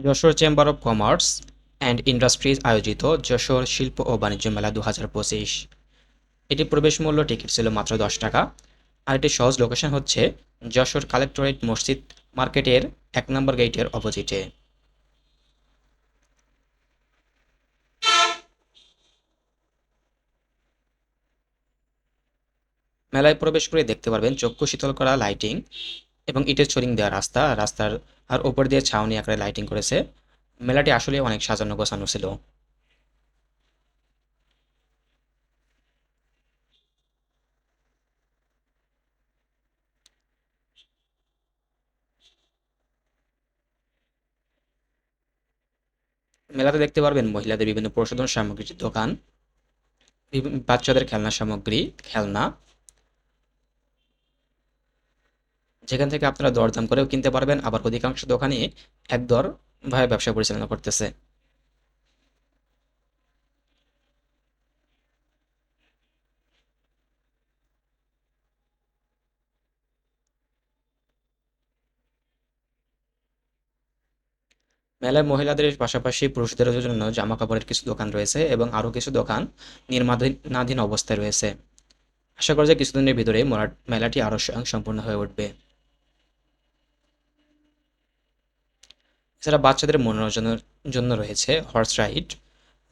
Jessore chamber of commerce and industries আয়োজিত যশোর শিল্প ও বাণিজ্য মেলা 2025। এটি প্রবেশ মূল্য টিকিট ছিল মাত্র 10 টাকা। আর এটি সহজ লোকেশন হচ্ছে যশোর কালেক্টরেট মসজিদ মার্কেটের 1 নম্বর গেটের অপোজিটে। মেলায় প্রবেশ করে দেখতে পারবেন চক্ষু শীতল করা লাইটিং এবং ইটের ছোরিং দেওয়া রাস্তার আর ওপর দিয়ে ছাউনি আকারে লাইটিং করেছে। মেলাটি আসলে অনেক সাজানো গোছানো ছিল। মেলাতে দেখতে পারবেন মহিলাদের বিভিন্ন প্রসাধন সামগ্রীর দোকান, বাচ্চাদের খেলনা সামগ্রী, খেলনা, যেখান থেকে আপনারা দরদাম করেও কিনতে পারবেন, আবার অধিকাংশ দোকানই একদর ভাবে ব্যবসা পরিচালনা করতেছে। মেলায় মহিলাদের পাশাপাশি পুরুষদের জন্য জামা কাপড়ের কিছু দোকান রয়েছে এবং আরও কিছু দোকান নির্মাণাধীন অবস্থায় রয়েছে। আশা করা যায় কিছুদিনের ভিতরে মেলাটি আরও সম্পূর্ণ হয়ে উঠবে। এছাড়া বাচ্চাদের মনোরঞ্জনের জন্য রয়েছে হর্স রাইড,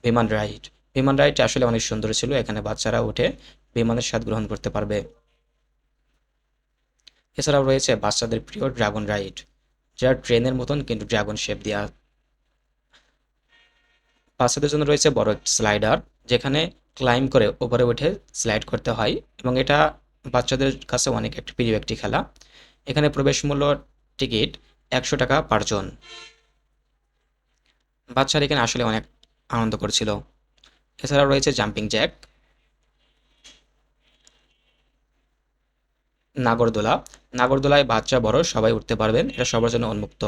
বিমান রাইড। বিমান রাইডটি আসলে অনেক সুন্দর ছিল, এখানে বাচ্চারা উঠে বিমানের স্বাদ গ্রহণ করতে পারবে। এছাড়াও রয়েছে বাচ্চাদের প্রিয় ড্রাগন রাইড, যা ট্রেনের মতন কিন্তু ড্রাগন শেপ দেওয়া। বাচ্চাদের জন্য রয়েছে বড় একটি স্লাইডার, যেখানে ক্লাইম্ব করে উপরে উঠে স্লাইড করতে হয় এবং এটা বাচ্চাদের কাছে অনেক একটি প্রিয় একটি খেলা। এখানে প্রবেশ মূল্য টিকিট 100 টাকা পার জন। বাচ্চারা এখানে আসলে অনেক আনন্দ করছিল। এছাড়াও রয়েছে জাম্পিং জ্যাক, নাগরদোলা। নাগরদোলায় বাচ্চা বড় সবাই উঠতে পারবেন, এটা সবার জন্য উন্মুক্ত।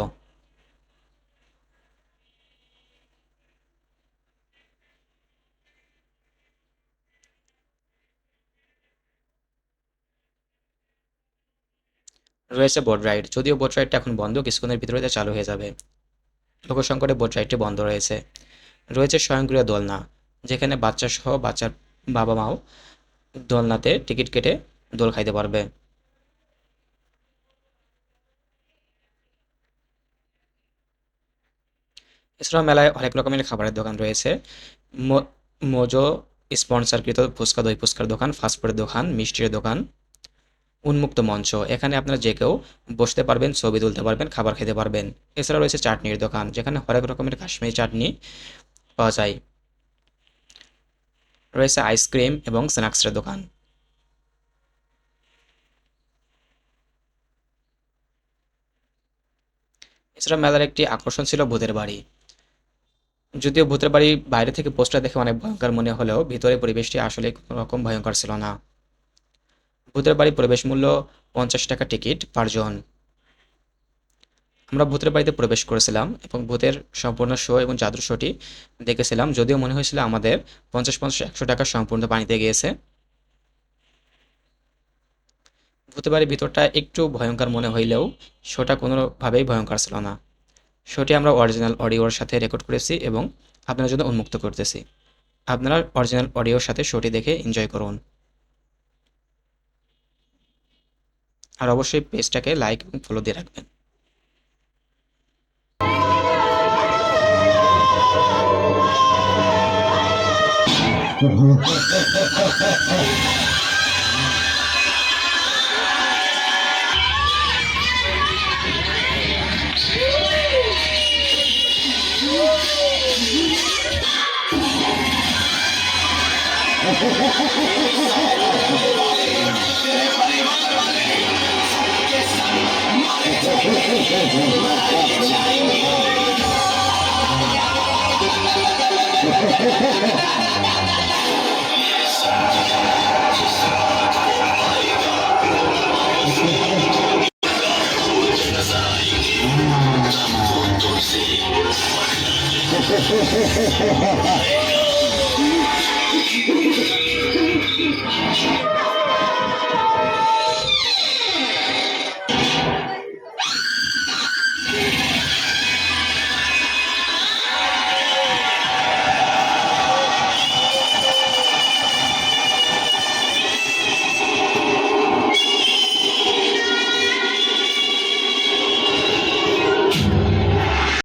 রয়েছে বোট রাইড, যদিও বোট রাইডটা এখন বন্ধ, কিছুক্ষণের ভিতরে এটা চালু হয়ে যাবে। লোকসংকটে বোট রাইডটি বন্ধ রয়েছে। রয়েছে স্বয়ংক্রিয় দোলনা, যেখানে বাচ্চা সহ বাচ্চার বাবা মাও দোলনাতে টিকিট কেটে দোল খাইতে পারবে। এছাড়াও মেলায় অনেক রকমের খাবারের দোকান রয়েছে। মোজো স্পন্সরকৃত ফুচকা, দই ফুচকার দোকান, ফাস্টফুডের দোকান, মিষ্টির দোকান, উন্মুক্ত মঞ্চ, এখানে আপনারা যে কেউ বসতে পারবেন, ছবি তুলতে পারবেন, খাবার খেতে পারবেন। এছাড়া রয়েছে চাটনির দোকান, যেখানে হরেক রকমের কাশ্মীরি চাটনি পাওয়া যায়। রয়েছে আইসক্রিম এবং স্ন্যাক্সের দোকান। এছাড়া মেলার একটি আকর্ষণ ছিল ভূতের বাড়ি। যদিও ভূতের বাড়ি বাইরে থেকে পোস্টার দেখে অনেক ভয়ঙ্কর মনে হলেও ভিতরে পরিবেশটি আসলে কোনো রকম ভয়ঙ্কর ছিল না। ভূতের বাড়ি প্রবেশ মূল্য 50 টাকা টিকিট পার জন। আমরা ভূতের বাড়িতে প্রবেশ করেছিলাম এবং ভূতের সম্পূর্ণ শো এবং জাদুর শোটি দেখেছিলাম, যদিও মনে হয়েছিল আমাদের 50-50-100 টাকা সম্পূর্ণ পানিতে গিয়েছে। ভূতের বাড়ির ভিতরটা একটু ভয়ঙ্কর মনে হইলেও শোটা কোনোভাবেই ভয়ঙ্কর ছিল না। শোটি আমরা অরিজিনাল অডিওর সাথে রেকর্ড করেছি এবং আপনার জন্য উন্মুক্ত করতেছি। আপনারা অরিজিনাল অডিওর সাথে শোটি দেখে এনজয় করুন। আর অবশ্যই পেজটাকে লাইক এবং ফলো দিয়ে রাখবেন।